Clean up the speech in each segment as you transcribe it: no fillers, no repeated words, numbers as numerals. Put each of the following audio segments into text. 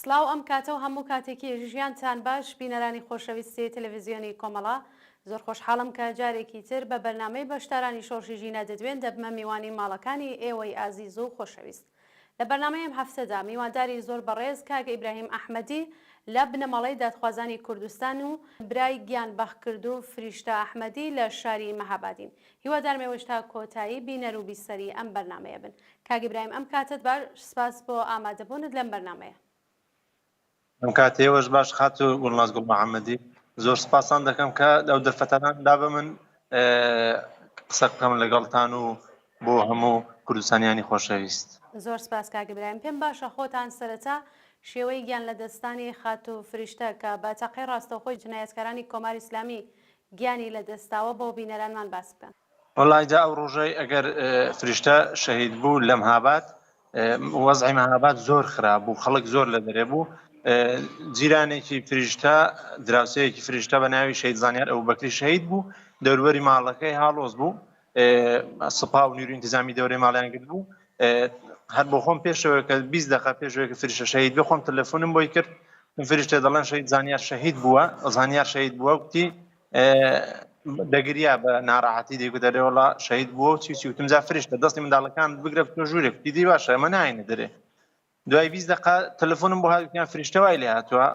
سلااو ئەم کاتە و هەموو کاتێکی ژیانتان باش بینەرانی خۆشەویستی تەلەڤیزیۆنی کۆمەڵا زۆر خۆشحاڵم کە جارێکی تر بە بەرنامەی بەشدارانی شۆڕشی ژینە دەدوێن دەبمە میوانی ماڵەکانی ئێوەی ئازیز و خۆشەویست. لە بەرنامەی ئەم هەفتەدا میوانداری زۆر بەڕێز کاک ئیبراهیم ئەحمەدی لە بنەماڵەی دادخوازانی کوردستان و برای گیانبەخکرد و فریشتە ئەحمەدی لە شاری مەهابادین. هیوادارمەوەش تا کۆتایی بینەر و بیسەری ئەم بەرنامەیە بن. کاک ئیبراهیم ئەم کاتت باش سپاس بۆ ئامادەبوونت لەم بەرنامەیە. ئەم کاتێوەش باش خات و گوڵنازگوڵ محەممەدی زۆر سپاسان دەکەم کە ئەو دەرفەتاندا بە من قسە بکەم لەگەڵتان و بۆ هەموو کوردستانیانی خۆشەویست. زۆر سپاس کاک ئیبراهیم. پێم باشە خۆتان سەرەتا شێوەی گیان لە دەستانی خات و فریشتە کە بە تەقەی ڕاستەوخۆی جنایەتکارانی کۆماری ئیسلامی گیانی لە دەستاوە بۆ بینەرانمان باس بکەن. وەڵای جا ئەو ڕۆژەی ئەگەر فریشتە شەهید بوو لە مەهاباد وەزعی مەهاباد زۆر خراپ بوو، خەڵک زۆر لە دەرێ بوو. جیرانێکی فریشتە دراوسەیەکی فریشتە بە ناوی شەید زانیار ئەبوبەکری شەهید بوو، دەوروبەری ماڵەکەی هاڵۆز بوو، سوپا و نیروی انتیزامی دەورەی ماڵیان کرد بوو. هەر بۆ خۆم پێشەوە کە 20 دقیقە پێشەوە کە فریشتە شەهید بێ خۆم تەلەفۆنم بۆی کرد، فریشتە دەڵێن شەید زانیار شەهید بووە، زانیار شەهید بووە، وتی دەگریا بە ناڕەحەتی دەیگوتە وەڵا شەهید بووە و چی وتم جا فریشتە دەستی منداڵەکان بگرە بتۆ ژوورێک، دیدی باشە ئەمە ناینە دەرێ. دوای 20 دقیقە تەلەفۆنم بۆ هاتووتیان فریشتە وای لێ هاتووە.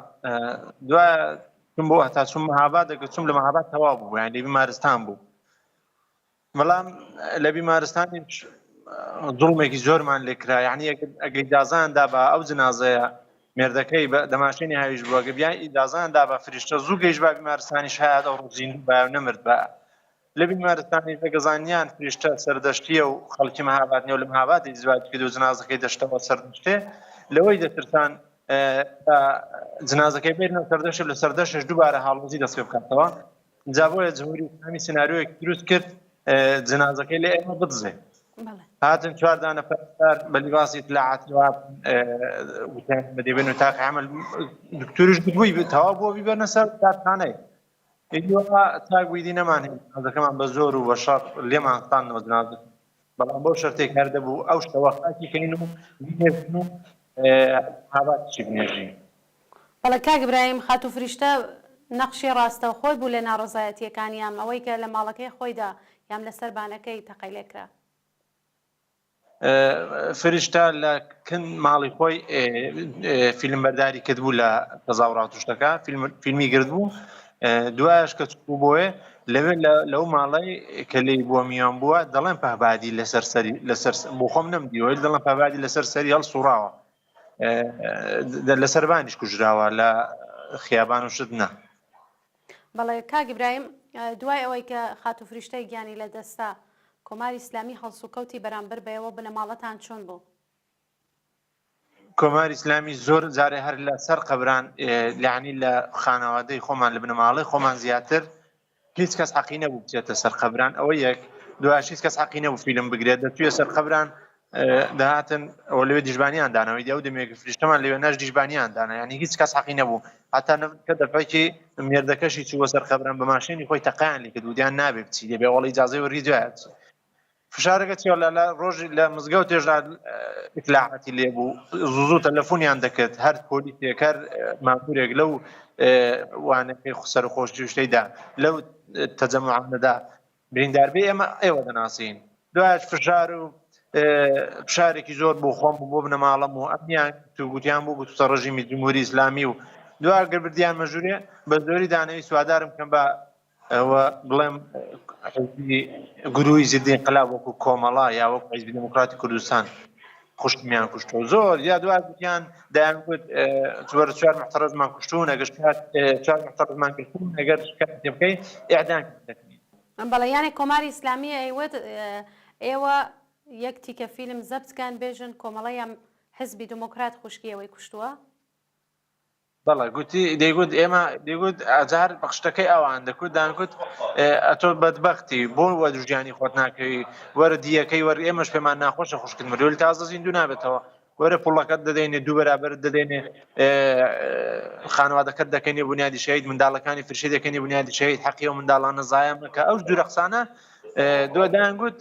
دوای چوم بۆ هەتا چوم مەهاباد، دەکە چوم لە مەهاباد تەواو بوو، یعنی لە بیمارستان بوو. بەڵام لە بیمارستانیش زوڵمێکی زۆرمان لێ کرا، یعنی ئەگەر ئیجازەیاندا بە ئەو جنازەیە مێردەکەی بە دەماشێنی هاویش بووە، گە بیان ئیجازەیاندا بە فریشتە زوو گەیشت بە بیمارستانی شاید ئەو ڕۆژین بە نەمرد بە لە بیمارستانی گەزانیان فریشتە سەردەشتیە و خەڵکی مەهاباد نیە و لە مەهابادی زیاد کرد و جنازەکەی دەشتەوە سەردەشتێ، لەوەی دەترسان جنازەکەی بێنە سەردەشت، لە سەردەشش دووبارە هاڵوزی دەست پێ بکاتەوە. جا بۆیە جمهوری ئیسلامی سیناریۆیەکی دروست کرد جنازەکەی لە ئێمە بدزێ. هاتن 4 دانە پەرستار بە لیباسی اطلاعاتی وتیان بەدەبێن و تاقی عەمەل دکتۆریش گوتبووی تەواو بۆ بیبەرنە سەر دادخانەی. ئێوە تاگویدی نەمان هێن جنازەکەمان بە زۆر و بە شەڕ لێمان ستاندنەوە جنازە، بەڵام بۆ شەرتێک هەر دەبوو ئەو شتە وەختاکی کەین و بینێژن و مەهابادیشی بنێژین. بەڵێ کاک ئیبراهیم خات و فریشتە نەخشی ڕاستەوخۆی بوو لە ناڕەزایەتیەکان یام ئەوەی کە لە ماڵەکەی خۆیدا یام لەسەر بانەکەی تەقەی لێکرا؟ فریشتە لە کن ماڵی خۆی فیلمبەرداری کردبوو لە 1970 فیلمی گرت بوو. دوایش کە چوو بۆیە لەوێ لەو ماڵی کە لێی بووە میوان بووە دەڵێن پەهبادی لەسەر سەری بۆ خۆم نەمدیوە دەڵێن پەهبادی لەسەر سەری هەڵسووڕاوە، لەسەر بانیش کوژراوە لە خیابان و شت نە. بەڵێ کاک ئیبراهیم دوای ئەوەی کە خات و فریشتەی گیانی لە دەستا کۆماری ئیسلامی هەڵسوکەوتی بەرامبەر بەیەوە بنەماڵەتان چۆن بوو؟ کۆماری ئیسلامی زۆر جارێ هەر لە سەر قەبران یعنی لە خانەوادەی خۆمان لە بنەماڵەی خۆمان زیاتر هیچ کەس حەقی نەبوو بچێتە سەر قەبران. ئەوە یەک. دوایش هیچ کەس حەقی نەبوو فیلم بگرێت، دەتوێت سەر قەبران داهاتن ئەوە لەوێ دیژبانیان دانەوەی ئەو دەمێک فریشتەمان لەوێ نەش دیژبانیان دانا، یعنی هیچ کەس حەقی نەبوو. هەتا کە دەفەکی مێردەکەشی چووە سەر قەبران بە ماشێنی خۆی تەقەیان لێ کرد و دیان نابێ بچی دەبێ وەڵی ئیجازەی وەرگری دوایە بچی. فشارەکە چێ لە ڕۆژی لە مزگەوت تێژدا ئیطلاعاتی لێبوو، زوو تەلەفۆنیان دەکرد، هەر پۆلیسێک هەر مامورێک لەو وانەکەی سەر و خۆشی شتەیدا لەو تەجەموعانەدا بریندار بێ ئێمە ئێوە دەناسین. دوایش فشارێکی زۆر بۆ خۆم بۆ بنەماڵەم و ئەمیان گوتیان بوو گوتە ڕژیمی جمهوری ئیسلامی و دوای گەر بردیان مەژوورێ بە زۆری دانەوی سوادارم کەم بە ئەوە بڵێم گروهی ضد انقلاب وەکو کۆمەڵا یا وەکو حیزبی دموکراتی کوردستان خوشتمیان کوشتەوە زۆر یا دوای گوتیان دایانگوت 4 محتەرەزمان کوشتون، ئەگەر 4 محتەرەزمان کوشتون ئەگەر شکایەتی بکەی ئیعدام دەکەین. بەڵێ یانێ کۆماری ئیسلامی ئەیوت ئێوە یەک تیکە فیلم زەبتکان بێژن کۆمەڵە یان حیزبی دموکرات خوشکی ئەوەی کوشتووە؟ بەڵێ گوتی دەیگوت ئێمە دەیگوت ئەجار بەخشتەکەی ئەوان دەکوت دانکوت ئەتۆ بەدبەختی بۆ وە دوژیانی خۆت ناکەوی وەرە دیەکەی وەر ئێمەش پێمان ناخۆشە خوشکن مەلۆل تازە زیندوو نابێتەوە وەرە پوڵەکەت دەدەینێ دوو بەرابەرت دەدەینێ خانوادەکەت دەکەینێ بنیادی شەهید منداڵەکانی فرشەی دەکەینێ بنیادی شەهید حەقی ئەو منداڵانە زایە مەکە. ئەو دوو رەقسانە دو دانگوت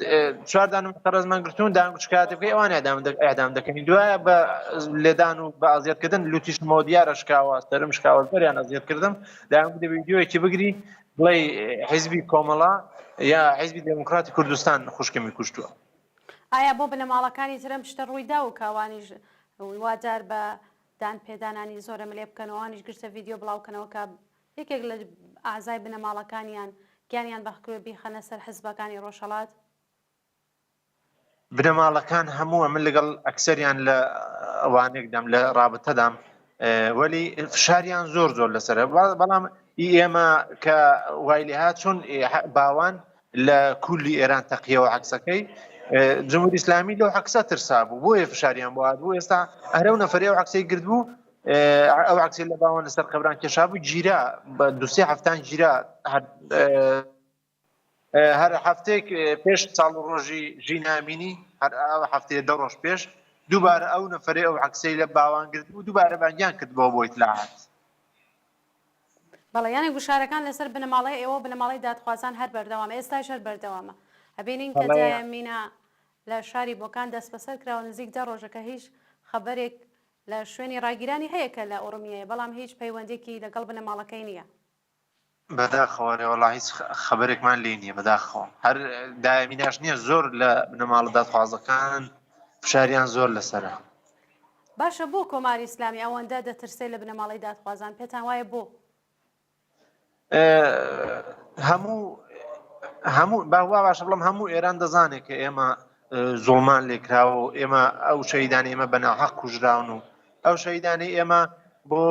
چوار دانم قەرزمان گرتوون دانگوت شکایەت بکەی ئەوان ئەعدام دەکەنی دوایە بە لێدان و بە ئازیەتکردن لوتیشمەوە دیارە شکاوە سەرم شکاوە بەریان ئەزیەتکردم دانگوت دەبێت ڤیدیۆیەکی بگری بڵێ حیزبی کۆمەڵا یا حیزبی دموکراتی کوردستان خوشکەمی کوشتووە. ئایا بۆ بنەماڵەکانی ترم شتە ڕوویدا و کاوانیش وادار بە دان پێدانانی زۆرە ملێ بکەنەوەوانیش گرتە ڤیدیۆ بڵاوکەنەوە کە یەکێک لە ئازای بنەماڵەکانیان گیانیان بەخکوێ بیخەنە سەر حزبەکانی ڕۆژهەڵات؟ بنەماڵەکان هەمووە من لەگەڵ ئەکسەریان لە ئەوانێکدام لە ڕابەتەدام وەلی فشاریان زۆر لەسەرە بەڵام ئێمە کە وای لێهات چۆن باوان لە کولی ئێران تەقیەوە عەکسەکەی جمهوری ئیسلامی لەو عەکسە ترسا بوو بۆیە فشاریان بۆ هاتبوو ئێستا هەرە و نەفەرێ ئەو عەکسەی گرتبوو ئەو عەکسەی لە باوان لەسەر قەبران کێشابوو گیرا بە دووسێ هەفتان گیرا هەر هەفتەیەک پێش ساڵ و ڕۆژی ژینامینی هەر هەفتەیە 10 ڕۆژ پێش دووبارە ئەو نەفەرێ ئەو عەکسەی لە باوان گرتبوو دووبارە بانگیان کردبەوە بۆ ئیتلاعات. بەڵێ یانێک گوشارەکان لەسەر بنەماڵی ئێوە بنەماڵی دادخوازان هەر بەردەوامە ئێستاش هەر بەردەوامە هەبینین کە دایمینە لە شاری بۆکان دەست بەسەر کراوە نزیک 10 ڕۆژەکە هیچ خەبەرێک لە شوێنی ڕاگیرانی هەیە کە لە ئۆڕمیایە بەڵام هیچ پەیوەندێکی لەگەڵ بنەماڵەکەی نییە. بەداخەوە وەڵا هیچ خەبەرێکمان لێ نییە بەداخەوە هەر دایمیناش نییە زۆر لە بنەماڵە دادخوازەکان فشاریان زۆر لەسەرە. باشە بۆ کۆماری ئیسلامی ئەوەندە دەترسێت لە بنەماڵی دادخوازان پێتان وایە بۆ؟ هەموو باوا باشە بڵم هەموو ئێران دەزانێت کە ئێمە زوڵمان لێکراوە و ئێمە ئەو شەیدانی ئێمە بەناحەق کوژراون و ئەو شەیدانی ئێمە بۆ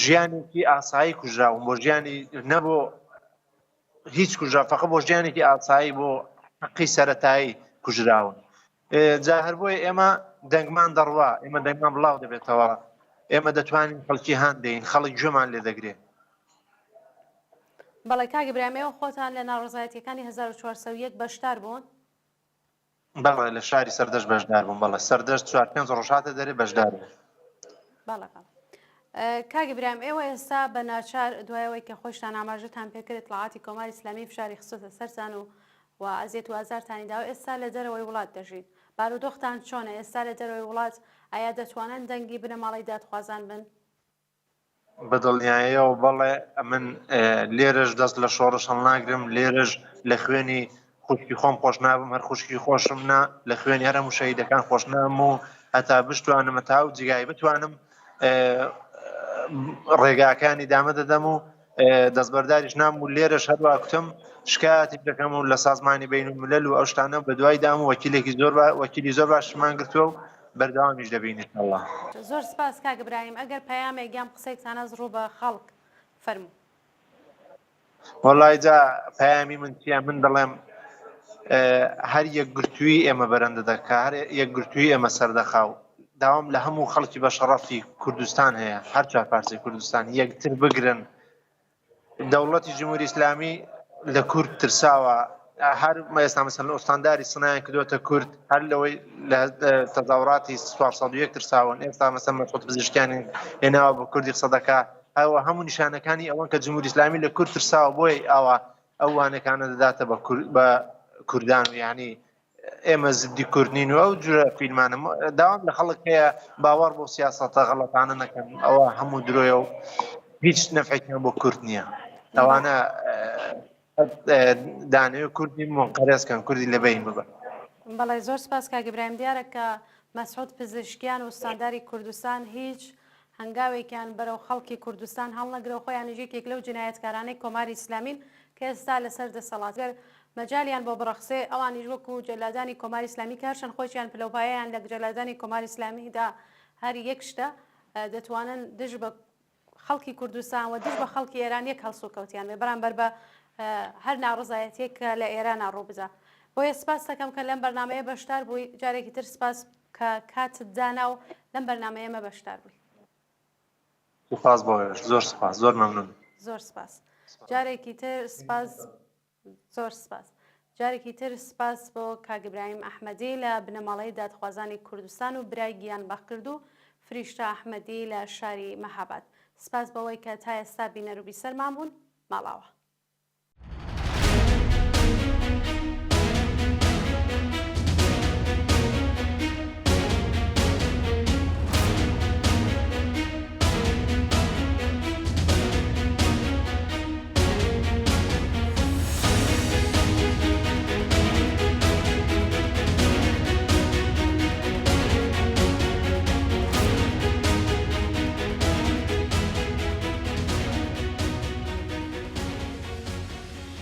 ژیانێکی ئاسایی کوژراون بۆ ژیانی نەبۆ هیچ کوژرا فەقە بۆ ژیانێکی ئاسایی بۆ حەقی سەرەتایی کوژراون جا هەر بۆیە ئێمە دەنگمان دەڕوا ئێمە دەنگمان بڵاو دەبێتەوە ئێمە دەتوانین خەڵکی هاندین خەڵک گوێمان لێ دەگرێت. بەڵێ کاگە برامەوە خۆتان لە ناڕزایەتیەکانی 1401 بەشدار بوون؟ بەڵێ لە شاری سەردەشت بەشدار بووم بەڵێ سەردەشت 4-5 ڕۆژهاتە دەرێ بەشدار بووم. بەڵێ کاگە برام ئێوە ئێستا بە ناچار دوایەوەی کە خۆشتان ئاماژەتان پێکرێت وڵاتی کۆماری ئیسلامی فشاری خستۆتە سەرتان و ئازیێت و ئازارتانی داوە ئێستا لە دەرەوەی وڵات دەژیت بارودۆختان چۆنە ئێستا لە دەرەوەی وڵات ئایا دەتوانن دەنگی بنەماڵی دادخوازان بن؟ بەدڵنیاییەوە بەڵێ من لێرەش دەست لە شۆڕش هەڵناگرم لێرەش لە خوێنی خوشکی خۆم خۆش نابم هەر خوشکی خۆشم نا لە خوێنی هەرە موشەیدەکان خۆش نام و هەتا بشتوانم هەتا و جگای بتوانم ڕێگاکانی دامە دەدەم و دەستبەرداریش نام و لێرەش هەروە کوتم شکایەتی دەکەم و لە سازمانی بینالملل و ئەو شتانە بە دوای دام و وەکیلی زۆر باشمان گرتووە و بەردەوامیش دەبین ئینشاءالله. زۆر سپاس کاک ابراهیم ئەگەر پەیامێک یان قسەیەکتانە ڕوو بە خەڵک فەرموو. وەڵای جا پەیامی من چییە من دەڵێم هەر یەکگرتووی ئێمە بەرەندە دەکا هەر یەکگرتووی ئێمە سەردەخاو داوام لە هەموو خەڵکی بە شەڕەفی کوردستان هەیە هەر چوار پارچەی کوردستان یەکتر بگرن دەوڵەتی جمهوری ئیسلامی لە کورد ترساوە هەر ئێستا مەسەڵەن ئۆستانداری سنایان کردوتە کورد هەر لەوەی لە تەزاوراتی 401 ترساون ئێستا مەسەڵەن مەسعود پزیشکیانی هێناوە بە کوردی قسە دەکا ئەوە هەموو نیشانەکانی ئەوەن کە جمهوری ئیسلامی لە کورد ترساوە بۆی ئەوە ئەو وانەکانە دەداتە بە کوردان و یعنی ئێمە زدی کوردنین و ئەو جورە فیلمانم داوام لە خەڵک هەیە باوەڕ بۆ سیاسەتە غەڵەتانە نەکەن ئەوە هەموو درۆیە و هیچ نەفعێکیان بۆ کورد نییە ئەوانە دانەوێ کوردی منقەرزکەن کوردی لەبەین ببە. بەڵێ زۆر سپاس کاک ابراهیم دیارە کە مەسعود پزیشکیان و ئوستانداری کوردستان هیچ هەنگاوێکیان بەرەو خەڵکی کوردستان هەڵنەگرەوە خۆیان یەکێک لەو جنایەتکارانەی کۆماری ئیسلامین کە ئێستا لەسەر دەسەڵاتگەر مەجالیان بۆ بڕەخسێ ئەوانیش وەکو جەلادانی کۆماری ئیسلامی کارشان خۆیان پلەپایەیان لە جەلادانی کۆماری ئیسلامیدا هەر یەک شتە دەتوانن دژ بە خەڵکی کوردستان و دژ بە خەڵکی ئێران یەک هەڵسوکەوتیان بێ بەرامبەر بە هەر ناڕزایەتێک کە لە ئێران ڕووبدا. بۆیە سپاس دەکەم کە لەم بەرنامەیە بەشدار بووی جارێکی تر سپاس کە کاتت دانا و لەم بەرنامەیەمە بەشدار بووی. سپاس بۆیش زۆر سپاس زۆر مەمنون. زۆر سپاس جارێکی تر سپاس زۆر سپاس جارێکی تر سپاس بۆ کاک ابراهیم ئەحمەدی لە بنەماڵەی دادخوازانی کوردستان و برای گیان بەخکرد و فریشتە ئەحمەدی لە شاری مەهاباد. سپاس بەوەی کە تا ئێستا بینەر و بیسەرمان بوون ماڵاوە.